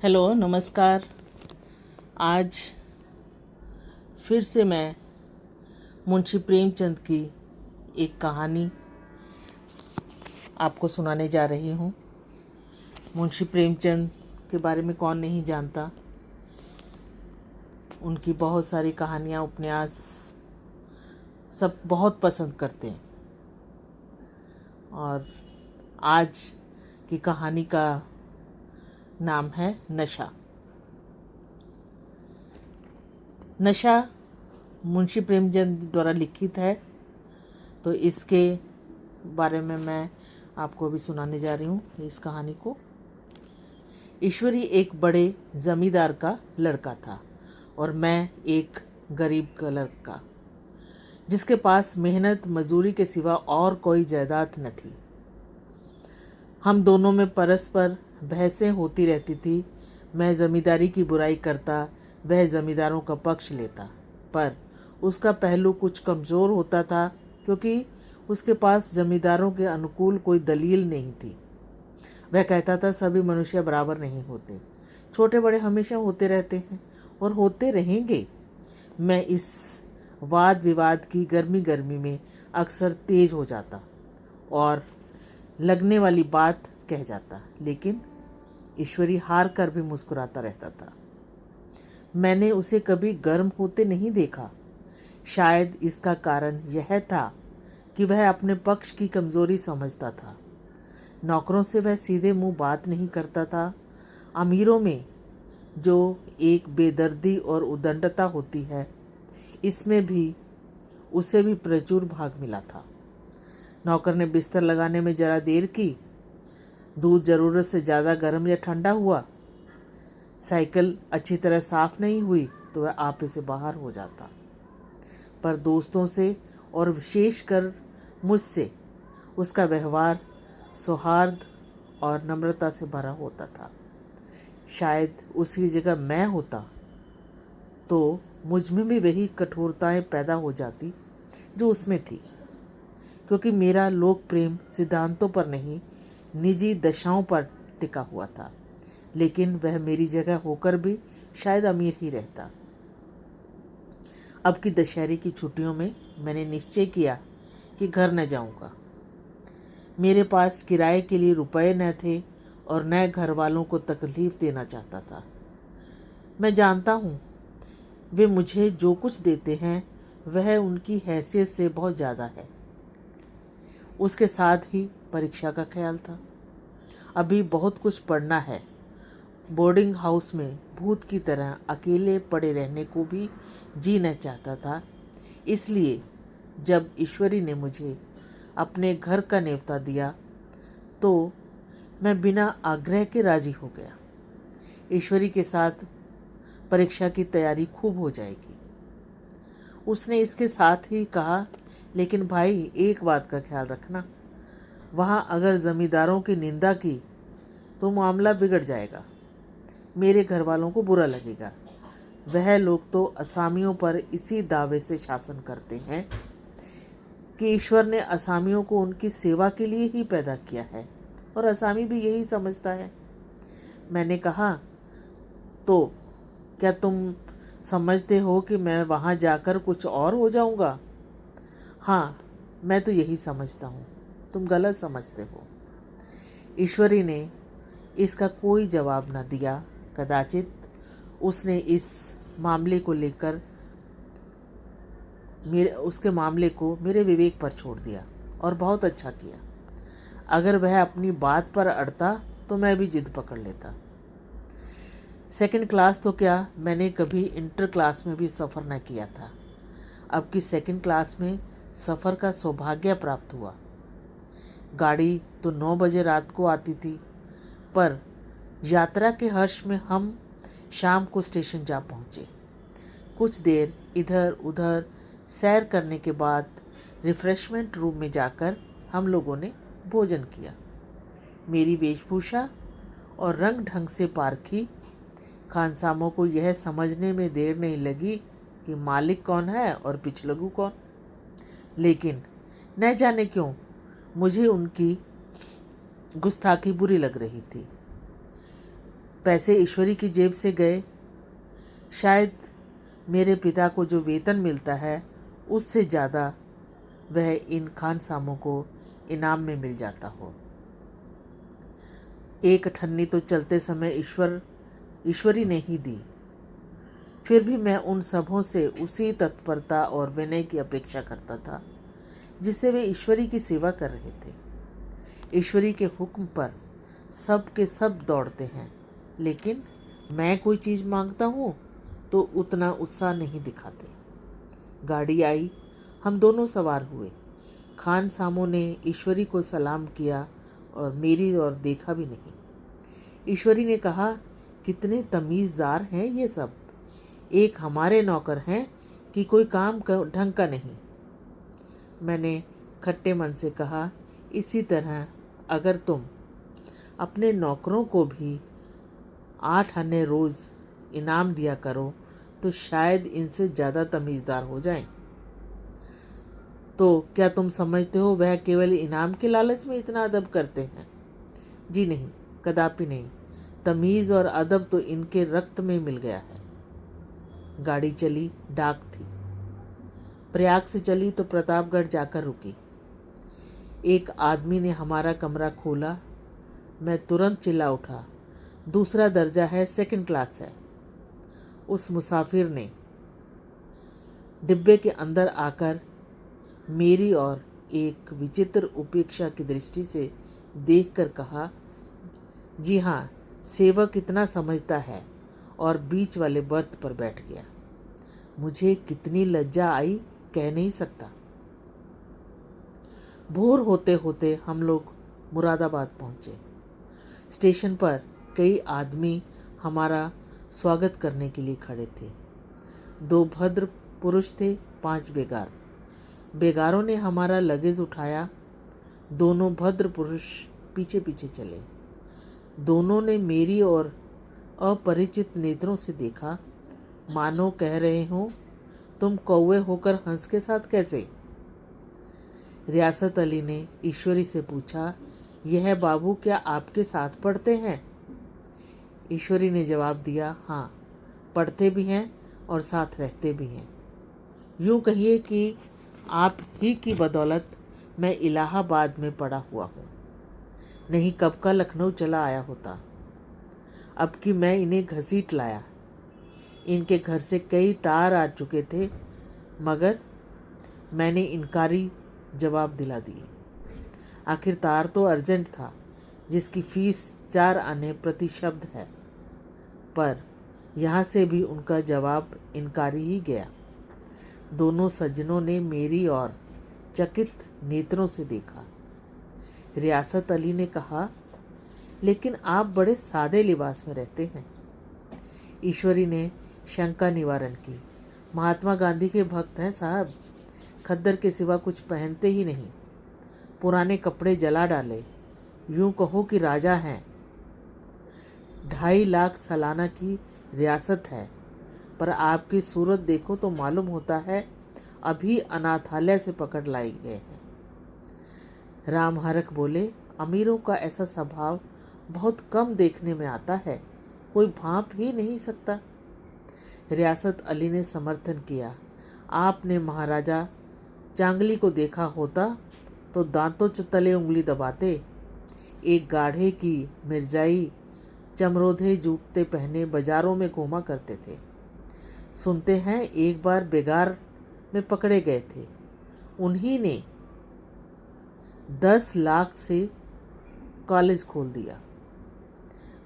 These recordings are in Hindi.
हेलो, नमस्कार। आज फिर से मैं मुंशी प्रेमचंद की एक कहानी आपको सुनाने जा रही हूँ। मुंशी प्रेमचंद के बारे में कौन नहीं जानता। उनकी बहुत सारी कहानियाँ, उपन्यास सब बहुत पसंद करते हैं। और आज की कहानी का नाम है नशा। नशा मुंशी प्रेमचंद द्वारा लिखित है, तो इसके बारे में मैं आपको अभी सुनाने जा रही हूँ इस कहानी को। ईश्वरी एक बड़े जमींदार का लड़का था और मैं एक गरीब का लड़का, जिसके पास मेहनत मजदूरी के सिवा और कोई जायदाद न थी। हम दोनों में परस्पर बहसें होती रहती थी। मैं जमींदारी की बुराई करता, वह जमींदारों का पक्ष लेता, पर उसका पहलू कुछ कमज़ोर होता था, क्योंकि उसके पास जमींदारों के अनुकूल कोई दलील नहीं थी। वह कहता था सभी मनुष्य बराबर नहीं होते, छोटे बड़े हमेशा होते रहते हैं और होते रहेंगे। मैं इस वाद विवाद की गर्मी में अक्सर तेज हो जाता और लगने वाली बात कह जाता, लेकिन ईश्वरी हार कर भी मुस्कुराता रहता था। मैंने उसे कभी गर्म होते नहीं देखा। शायद इसका कारण यह था कि वह अपने पक्ष की कमजोरी समझता था। नौकरों से वह सीधे मुंह बात नहीं करता था। अमीरों में जो एक बेदर्दी और उदंडता होती है, इसमें भी उसे भी प्रचुर भाग मिला था। नौकर ने बिस्तर लगाने में जरा देर की, दूध ज़रूरत से ज़्यादा गर्म या ठंडा हुआ, साइकिल अच्छी तरह साफ नहीं हुई तो वह आपे से बाहर हो जाता। पर दोस्तों से और विशेषकर मुझसे उसका व्यवहार सौहार्द और नम्रता से भरा होता था। शायद उसकी जगह मैं होता तो मुझ में भी वही कठोरताएं पैदा हो जाती जो उसमें थी, क्योंकि मेरा लोक प्रेम सिद्धांतों पर नहीं, निजी दशाओं पर टिका हुआ था। लेकिन वह मेरी जगह होकर भी शायद अमीर ही रहता। अब की दशहरे की छुट्टियों में मैंने निश्चय किया कि घर न जाऊंगा। मेरे पास किराए के लिए रुपए न थे और न घर वालों को तकलीफ देना चाहता था। मैं जानता हूँ वे मुझे जो कुछ देते हैं वह उनकी हैसियत से बहुत ज़्यादा है। उसके साथ ही परीक्षा का ख्याल था। अभी बहुत कुछ पढ़ना है। बोर्डिंग हाउस में भूत की तरह अकेले पड़े रहने को भी जी न चाहता था। इसलिए जब ईश्वरी ने मुझे अपने घर का न्योता दिया तो मैं बिना आग्रह के राजी हो गया। ईश्वरी के साथ परीक्षा की तैयारी खूब हो जाएगी। उसने इसके साथ ही कहा, लेकिन भाई एक बात का ख्याल रखना, वहाँ अगर जमींदारों की निंदा की तो मामला बिगड़ जाएगा। मेरे घर वालों को बुरा लगेगा। वह लोग तो असामियों पर इसी दावे से शासन करते हैं कि ईश्वर ने असामियों को उनकी सेवा के लिए ही पैदा किया है और असामी भी यही समझता है। मैंने कहा, तो क्या तुम समझते हो कि मैं वहाँ जाकर कुछ और हो जाऊँगा? हाँ, मैं तो यही समझता हूँ। तुम गलत समझते हो। ईश्वरी ने इसका कोई जवाब न दिया। कदाचित उसने इस मामले को लेकर उसके मामले को मेरे विवेक पर छोड़ दिया और बहुत अच्छा किया। अगर वह अपनी बात पर अड़ता तो मैं भी जिद पकड़ लेता। सेकंड क्लास तो क्या, मैंने कभी इंटर क्लास में भी सफ़र न किया था। अब की सेकंड क्लास में सफ़र का सौभाग्य प्राप्त हुआ। गाड़ी तो 9 बजे रात को आती थी, पर यात्रा के हर्ष में हम शाम को स्टेशन जा पहुँचे। कुछ देर इधर उधर सैर करने के बाद रिफ्रेशमेंट रूम में जाकर हम लोगों ने भोजन किया। मेरी वेशभूषा और रंग ढंग से पारखी खानसामों को यह समझने में देर नहीं लगी कि मालिक कौन है और पिछलगू कौन। लेकिन न जाने क्यों मुझे उनकी गुस्ताखी बुरी लग रही थी। पैसे ईश्वरी की जेब से गए। शायद मेरे पिता को जो वेतन मिलता है उससे ज़्यादा वह इन खानसामों को इनाम में मिल जाता हो। एक ठन्नी तो चलते समय ईश्वरी ने ही दी। फिर भी मैं उन सबों से उसी तत्परता और विनय की अपेक्षा करता था जिससे वे ईश्वरी की सेवा कर रहे थे। ईश्वरी के हुक्म पर सब के सब दौड़ते हैं, लेकिन मैं कोई चीज़ मांगता हूँ तो उतना उत्साह नहीं दिखाते। गाड़ी आई, हम दोनों सवार हुए। खान सामों ने ईश्वरी को सलाम किया और मेरी ओर देखा भी नहीं। ईश्वरी ने कहा, कितने तमीज़दार हैं ये सब, एक हमारे नौकर हैं कि कोई काम ढंग का नहीं। मैंने खट्टे मन से कहा, इसी तरह अगर तुम अपने नौकरों को भी 8 आने रोज़ इनाम दिया करो तो शायद इनसे ज़्यादा तमीज़दार हो जाएं। तो क्या तुम समझते हो वह केवल इनाम के लालच में इतना अदब करते हैं? जी नहीं, कदापि नहीं। तमीज़ और अदब तो इनके रक्त में मिल गया है। गाड़ी चली, डाक थी। प्रयाग से चली तो प्रतापगढ़ जाकर रुकी। एक आदमी ने हमारा कमरा खोला। मैं तुरंत चिल्ला उठा, दूसरा दर्जा है, 2nd क्लास है। उस मुसाफिर ने डिब्बे के अंदर आकर मेरी और एक विचित्र उपेक्षा की दृष्टि से देखकर कहा, जी हाँ, सेवक इतना समझता है, और बीच वाले बर्थ पर बैठ गया। मुझे कितनी लज्जा आई कह नहीं सकता। भोर होते होते हम लोग मुरादाबाद पहुँचे। स्टेशन पर कई आदमी हमारा स्वागत करने के लिए खड़े थे। 2 भद्र पुरुष थे, 5 बेगार। बेगारों ने हमारा लगेज उठाया। दोनों भद्र पुरुष पीछे पीछे चले। दोनों ने मेरी और अपरिचित नेत्रों से देखा, मानो कह रहे हो, तुम कौवे होकर हंस के साथ कैसे? रियासत अली ने ईश्वरी से पूछा, यह बाबू क्या आपके साथ पढ़ते हैं? ईश्वरी ने जवाब दिया, हाँ, पढ़ते भी हैं और साथ रहते भी हैं। यूँ कहिए कि आप ही की बदौलत मैं इलाहाबाद में पड़ा हुआ हूँ, नहीं कब का लखनऊ चला आया होता। अब कि मैं इन्हें घसीट लाया। इनके घर से कई तार आ चुके थे, मगर मैंने इनकारी जवाब दिला दिए। आखिर तार तो अर्जेंट था, जिसकी फीस 4 आने प्रति शब्द है, पर यहाँ से भी उनका जवाब इनकारी ही गया। दोनों सज्जनों ने मेरी ओर चकित नेत्रों से देखा। रियासत अली ने कहा, लेकिन आप बड़े सादे लिबास में रहते हैं। ईश्वरी ने शंका निवारण की, महात्मा गांधी के भक्त हैं साहब, खद्दर के सिवा कुछ पहनते ही नहीं, पुराने कपड़े जला डाले, यूं कहो कि राजा हैं। 2.5 लाख सालाना की रियासत है, पर आपकी सूरत देखो तो मालूम होता है अभी अनाथालय से पकड़ लाई गए हैं। राम हरख बोले, अमीरों का ऐसा स्वभाव बहुत कम देखने में आता है, कोई भांप ही नहीं सकता। रियासत अली ने समर्थन किया, आपने महाराजा चांगली को देखा होता तो दांतों तले उंगली दबाते। एक गाढ़े की मिर्जाई चमरोधे जूते पहने बाजारों में घूमा करते थे। सुनते हैं एक बार बेगार में पकड़े गए थे। उन्हीं ने 10 लाख से कॉलेज खोल दिया।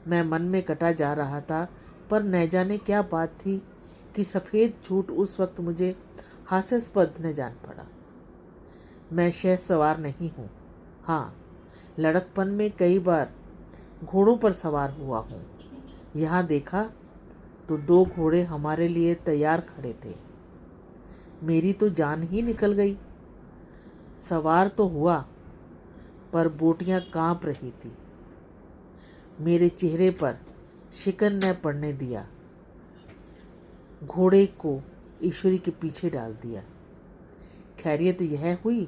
मैं मन में कटा जा रहा था, पर न जाने क्या बात थी कि सफ़ेद झूठ उस वक्त मुझे हास्यास्पद न जान पड़ा। मैं शह सवार नहीं हूँ। हाँ, लड़कपन में कई बार घोड़ों पर सवार हुआ हूँ। यहाँ देखा तो 2 घोड़े हमारे लिए तैयार खड़े थे। मेरी तो जान ही निकल गई। सवार तो हुआ, पर बोटियां कांप रही थी। मेरे चेहरे पर शिकन न पड़ने दिया। घोड़े को ईश्वरी के पीछे डाल दिया। खैरियत यह हुई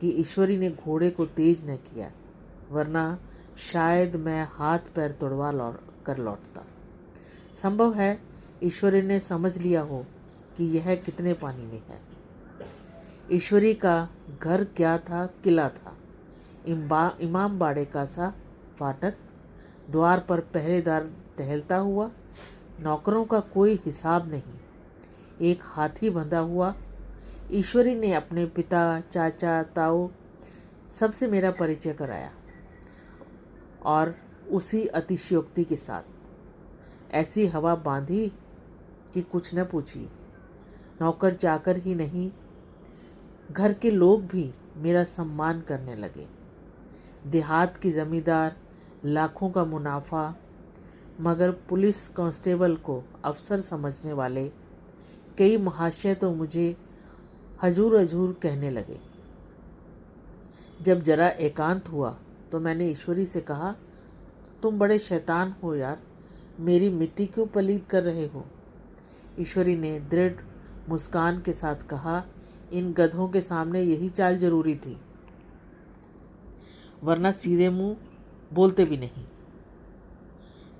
कि ईश्वरी ने घोड़े को तेज न किया, वरना शायद मैं हाथ पैर तुड़वा कर लौटता। संभव है ईश्वरी ने समझ लिया हो कि यह कितने पानी में है। ईश्वरी का घर क्या था, किला था, इमाम बाड़े का सा फाटक, द्वार पर पहरेदार टहलता हुआ, नौकरों का कोई हिसाब नहीं, एक हाथी बंधा हुआ। ईश्वरी ने अपने पिता, चाचा, ताऊ सबसे मेरा परिचय कराया, और उसी अतिशयोक्ति के साथ ऐसी हवा बांधी कि कुछ न पूछी। नौकर चाकर ही नहीं, घर के लोग भी मेरा सम्मान करने लगे। देहात की जमींदार, लाखों का मुनाफा, मगर पुलिस कांस्टेबल को अफसर समझने वाले कई महाशय तो मुझे हजूर हजूर कहने लगे। जब जरा एकांत हुआ तो मैंने ईश्वरी से कहा, तुम बड़े शैतान हो यार, मेरी मिट्टी क्यों पलीद कर रहे हो? ईश्वरी ने दृढ़ मुस्कान के साथ कहा, इन गधों के सामने यही चाल जरूरी थी, वरना सीधे मुंह बोलते भी नहीं।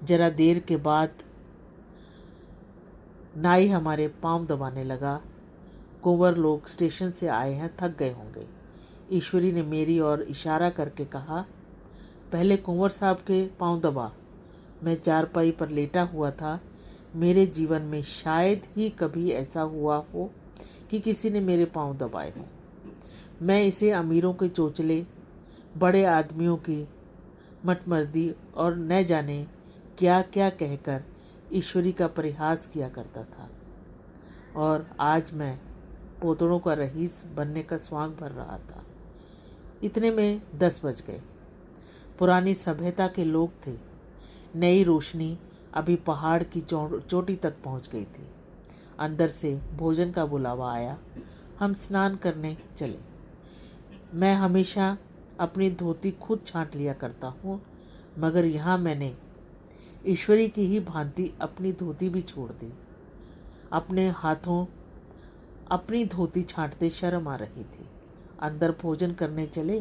जरा देर के बाद नाई हमारे पांव दबाने लगा। कुंवर लोग स्टेशन से आए हैं, थक गए होंगे। ईश्वरी ने मेरी ओर इशारा करके कहा, पहले कुंवर साहब के पांव दबा। मैं चारपाई पर लेटा हुआ था। मेरे जीवन में शायद ही कभी ऐसा हुआ हो कि किसी ने मेरे पांव दबाए हों। मैं इसे अमीरों के चोचले, बड़े आदमियों की मटमर्दी और न जाने क्या क्या कहकर ईश्वरी का परिहास किया करता था, और आज मैं पोतड़ों का रईस बनने का स्वांग भर रहा था। इतने में 10 बज गए। पुरानी सभ्यता के लोग थे। नई रोशनी अभी पहाड़ की चोटी तक पहुंच गई थी। अंदर से भोजन का बुलावा आया। हम स्नान करने चले। मैं हमेशा अपनी धोती खुद छांट लिया करता हूँ, मगर यहाँ मैंने ईश्वरी की ही भांति अपनी धोती भी छोड़ दी। अपने हाथों अपनी धोती छांटते शर्म आ रही थी। अंदर भोजन करने चले।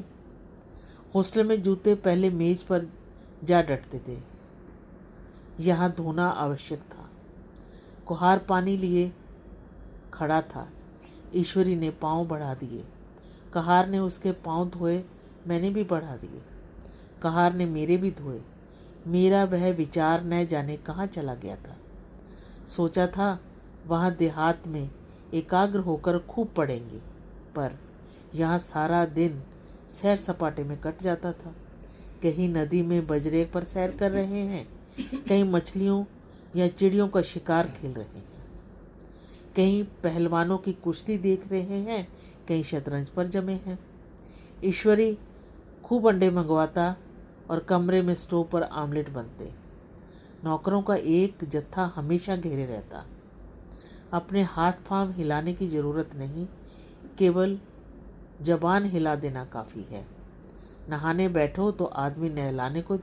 हॉस्टल में जूते पहले मेज पर जा डटते थे, यहाँ धोना आवश्यक था। कुहार पानी लिए खड़ा था। ईश्वरी ने पांव बढ़ा दिए। कहार ने उसके पांव धोए, मैंने भी बढ़ा दिए। कहार ने मेरे भी धोए। मेरा वह विचार न जाने कहाँ चला गया था। सोचा था वहाँ देहात में एकाग्र होकर खूब पढ़ेंगे, पर यहाँ सारा दिन सैर सपाटे में कट जाता था। कहीं नदी में बजरे पर सैर कर रहे हैं, कहीं मछलियों या चिड़ियों का शिकार खेल रहे हैं, कहीं पहलवानों की कुश्ती देख रहे हैं, कहीं शतरंज पर जमे हैं। ईश्वरी खूब अंडे मंगवाता और कमरे में स्टोव पर आमलेट बनते। नौकरों का एक जत्था हमेशा घेरे रहता। अपने हाथ पांव हिलाने की ज़रूरत नहीं, केवल जबान हिला देना काफ़ी है। नहाने बैठो तो आदमी नहलाने को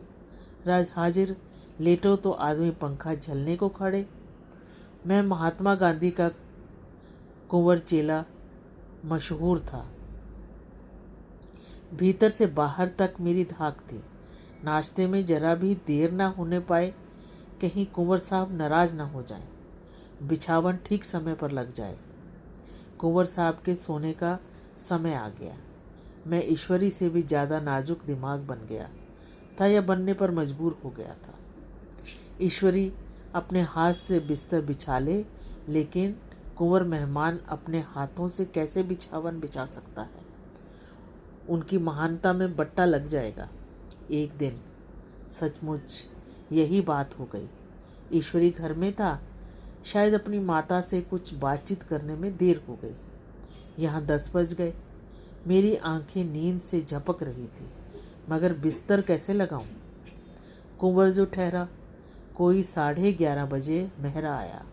हाजिर, लेटो तो आदमी पंखा झलने को खड़े। मैं महात्मा गांधी का कुंवर चेला मशहूर था। भीतर से बाहर तक मेरी धाक थी। नाश्ते में जरा भी देर ना होने पाए, कहीं कुंवर साहब नाराज ना हो जाएं, बिछावन ठीक समय पर लग जाए। कुंवर साहब के सोने का समय आ गया। मैं ईश्वरी से भी ज़्यादा नाजुक दिमाग बन गया था, या बनने पर मजबूर हो गया था। ईश्वरी अपने हाथ से बिस्तर बिछा ले, लेकिन कुंवर मेहमान अपने हाथों से कैसे बिछावन बिछा सकता है? उनकी महानता में बट्टा लग जाएगा। एक दिन सचमुच यही बात हो गई। ईश्वरी घर में था। शायद अपनी माता से कुछ बातचीत करने में देर हो गई। यहाँ 10 बज गए। मेरी आंखें नींद से झपक रही थी, मगर बिस्तर कैसे लगाऊं? कुंवर जो ठहरा। कोई 11:30 बजे मेहरा आया।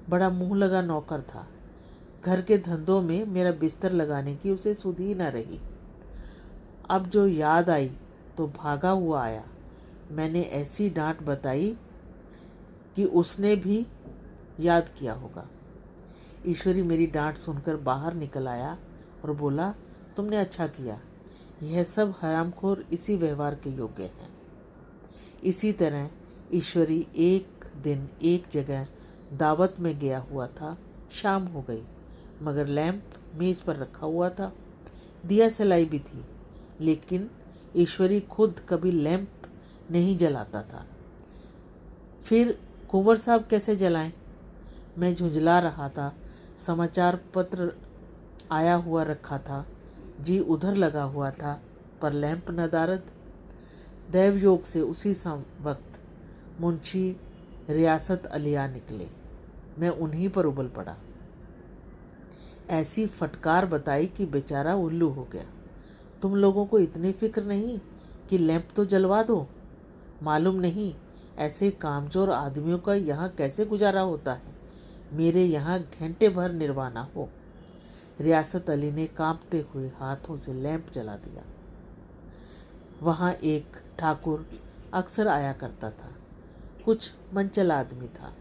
बड़ा मुंह लगा नौकर था। घर के धंधों में मेरा बिस्तर लगाने की उसे सुध ही न रही। अब जो याद आई तो भागा हुआ आया। मैंने ऐसी डांट बताई कि उसने भी याद किया होगा। ईश्वरी मेरी डांट सुनकर बाहर निकल आया और बोला, तुमने अच्छा किया। यह सब हरामखोर इसी व्यवहार के योग्य हैं। इसी तरह ईश्वरी एक दिन एक जगह दावत में गया हुआ था। शाम हो गई मगर लैंप मेज पर रखा हुआ था। दिया सलाई भी थी, लेकिन ईश्वरी खुद कभी लैंप नहीं जलाता था। फिर कुंवर साहब कैसे जलाएं? मैं झुंझला रहा था। समाचार पत्र आया हुआ रखा था, जी उधर लगा हुआ था, पर लैंप नदारद। दैवयोग से उसी वक्त मुंशी रियासत अलिया निकले। मैं उन्हीं पर उबल पड़ा। ऐसी फटकार बताई कि बेचारा उल्लू हो गया। तुम लोगों को इतनी फिक्र नहीं कि लैंप तो जलवा दो? मालूम नहीं ऐसे कामचोर आदमियों का यहाँ कैसे गुजारा होता है। मेरे यहाँ घंटे भर निर्वाणा हो। रियासत अली ने कांपते हुए हाथों से लैंप जला दिया। वहाँ एक ठाकुर अक्सर आया करता था। कुछ मनचला आदमी था।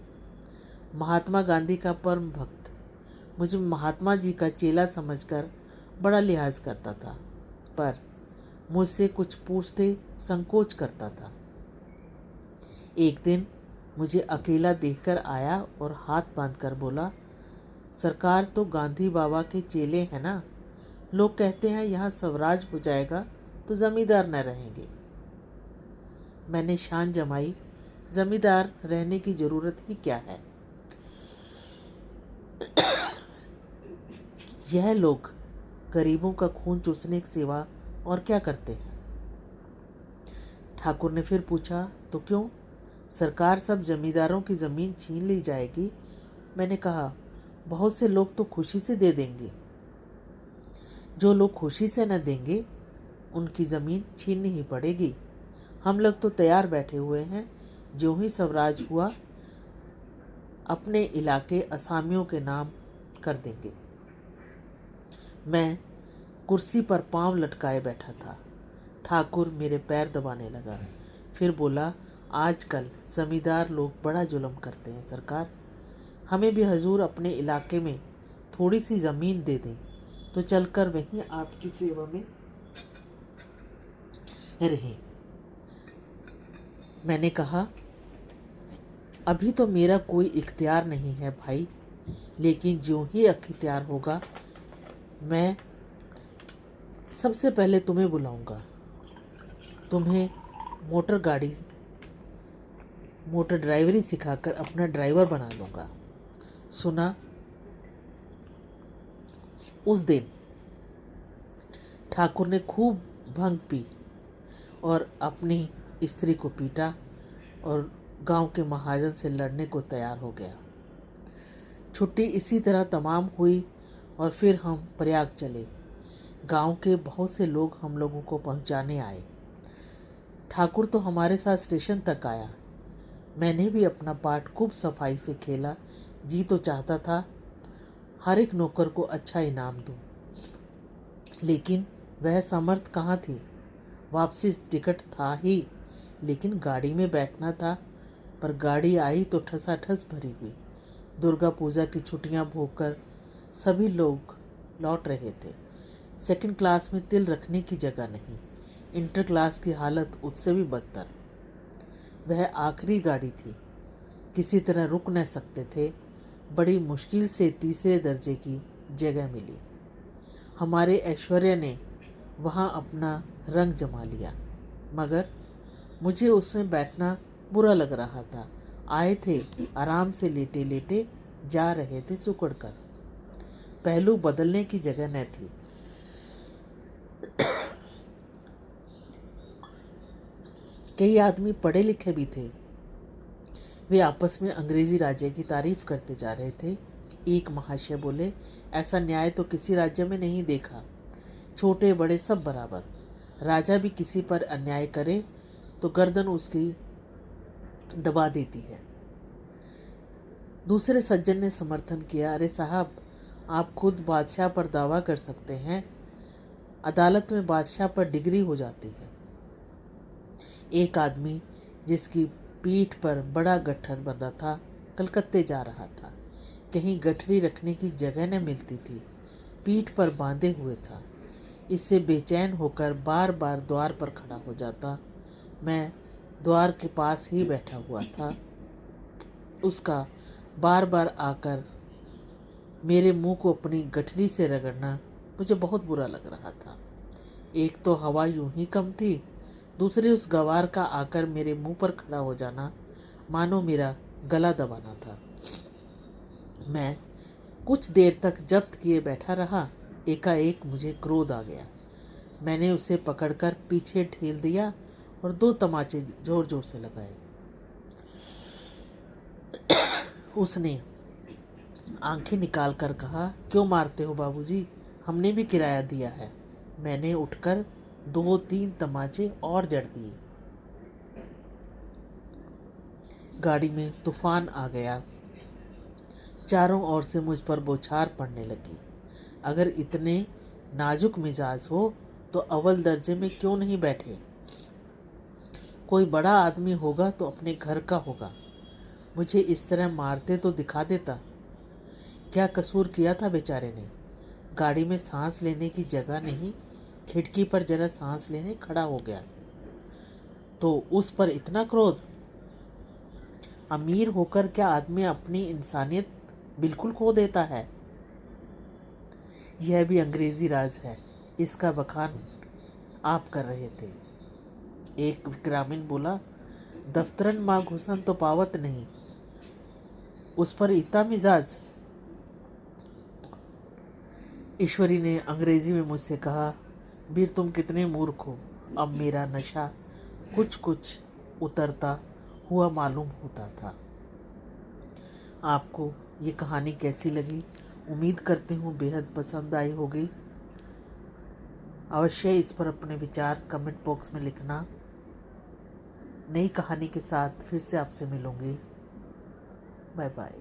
महात्मा गांधी का परम भक्त। मुझे महात्मा जी का चेला समझकर बड़ा लिहाज करता था, पर मुझसे कुछ पूछते संकोच करता था। एक दिन मुझे अकेला देखकर आया और हाथ बांधकर बोला, सरकार तो गांधी बाबा के चेले हैं ना। लोग कहते हैं यहाँ स्वराज हो जाएगा तो जमींदार न रहेंगे। मैंने शान जमाई, जमींदार रहने की जरूरत ही क्या है। यह लोग गरीबों का खून चूसने की सेवा और क्या करते हैं। ठाकुर ने फिर पूछा, तो क्यों? सरकार सब जमींदारों की जमीन छीन ली जाएगी। मैंने कहा, बहुत से लोग तो खुशी से दे देंगे। जो लोग खुशी से न देंगे उनकी जमीन छीननी ही पड़ेगी। हम लोग तो तैयार बैठे हुए हैं। जो ही स्वराज हुआ अपने इलाके असामियों के नाम कर देंगे। मैं कुर्सी पर पांव लटकाए बैठा था। ठाकुर मेरे पैर दबाने लगा। फिर बोला, आजकल जमींदार लोग बड़ा जुल्म करते हैं सरकार। हमें भी हजूर अपने इलाके में थोड़ी सी ज़मीन दे दें तो चलकर वहीं आपकी सेवा में रहें। मैंने कहा, अभी तो मेरा कोई इख्तियार नहीं है भाई, लेकिन जो ही इख्तियार होगा मैं सबसे पहले तुम्हें बुलाऊंगा। तुम्हें मोटर ड्राइवरी सिखाकर अपना ड्राइवर बना लूँगा। सुना? उस दिन ठाकुर ने खूब भंग पी और अपनी स्त्री को पीटा और गांव के महाजन से लड़ने को तैयार हो गया। छुट्टी इसी तरह तमाम हुई और फिर हम प्रयाग चले। गांव के बहुत से लोग हम लोगों को पहुंचाने आए। ठाकुर तो हमारे साथ स्टेशन तक आया। मैंने भी अपना पार्ट खूब सफाई से खेला। जी तो चाहता था हर एक नौकर को अच्छा इनाम दूं, लेकिन वह सामर्थ कहाँ थी। वापसी टिकट था ही, लेकिन गाड़ी में बैठना था। पर गाड़ी आई तो ठसाठस भरी हुई। दुर्गा पूजा की छुट्टियां भोगकर सभी लोग लौट रहे थे। सेकंड क्लास में तिल रखने की जगह नहीं। इंटर क्लास की हालत उससे भी बदतर। वह आखिरी गाड़ी थी, किसी तरह रुक न सकते थे। बड़ी मुश्किल से तीसरे दर्जे की जगह मिली। हमारे ऐश्वर्य ने वहाँ अपना रंग जमा लिया, मगर मुझे उसमें बैठना बुरा लग रहा था। आए थे, आराम से लेटे लेटे जा रहे थे सुकड़ कर। पहलू बदलने की जगह न थी। कई आदमी पढ़े लिखे भी थे। वे आपस में अंग्रेजी राज्य की तारीफ करते जा रहे थे। एक महाशय बोले, ऐसा न्याय तो किसी राज्य में नहीं देखा। छोटे बड़े सब बराबर। राजा भी किसी पर अन्याय करे तो गर्दन उसकी दबा देती है। दूसरे सज्जन ने समर्थन किया, अरे साहब, आप खुद बादशाह पर दावा कर सकते हैं। अदालत में बादशाह पर डिग्री हो जाती है। एक आदमी जिसकी पीठ पर बड़ा गट्ठर बंधा था, कलकत्ते जा रहा था। कहीं गठरी रखने की जगह न मिलती थी। पीठ पर बांधे हुए था। इससे बेचैन होकर बार बार द्वार पर खड़ा हो जाता। मैं द्वार के पास ही बैठा हुआ था। उसका बार बार आकर मेरे मुंह को अपनी गठरी से रगड़ना मुझे बहुत बुरा लग रहा था। एक तो हवा यूं ही कम थी, दूसरे उस गवार का आकर मेरे मुंह पर खड़ा हो जाना मानो मेरा गला दबाना था। मैं कुछ देर तक जब्त किए बैठा रहा। एकाएक मुझे क्रोध आ गया। मैंने उसे पकड़कर पीछे ढेल दिया और 2 तमाचे जोर जोर से लगाए। उसने आंखें निकाल कर कहा, क्यों मारते हो बाबूजी? हमने भी किराया दिया है। मैंने उठकर 2-3 तमाचे और जड़ दिए। गाड़ी में तूफान आ गया। चारों ओर से मुझ पर बौछार पड़ने लगी। अगर इतने नाजुक मिजाज हो तो अव्वल दर्जे में क्यों नहीं बैठे? कोई बड़ा आदमी होगा तो अपने घर का होगा। मुझे इस तरह मारते तो दिखा देता। क्या कसूर किया था बेचारे ने? गाड़ी में सांस लेने की जगह नहीं, खिड़की पर जरा सांस लेने खड़ा हो गया तो उस पर इतना क्रोध? अमीर होकर क्या आदमी अपनी इंसानियत बिल्कुल खो देता है? यह भी अंग्रेजी राज है, इसका बखान आप कर रहे थे। एक ग्रामीण बोला, दफ्तरन माँ घुसन तो पावत नहीं, उस पर इतना मिजाज? ईश्वरी ने अंग्रेजी में मुझसे कहा, वीर तुम कितने मूर्ख हो। अब मेरा नशा कुछ कुछ उतरता हुआ मालूम होता था। आपको ये कहानी कैसी लगी? उम्मीद करती हूँ बेहद पसंद आई होगी। अवश्य इस पर अपने विचार कमेंट बॉक्स में लिखना। नई कहानी के साथ फिर से आपसे मिलूंगी। Bye bye.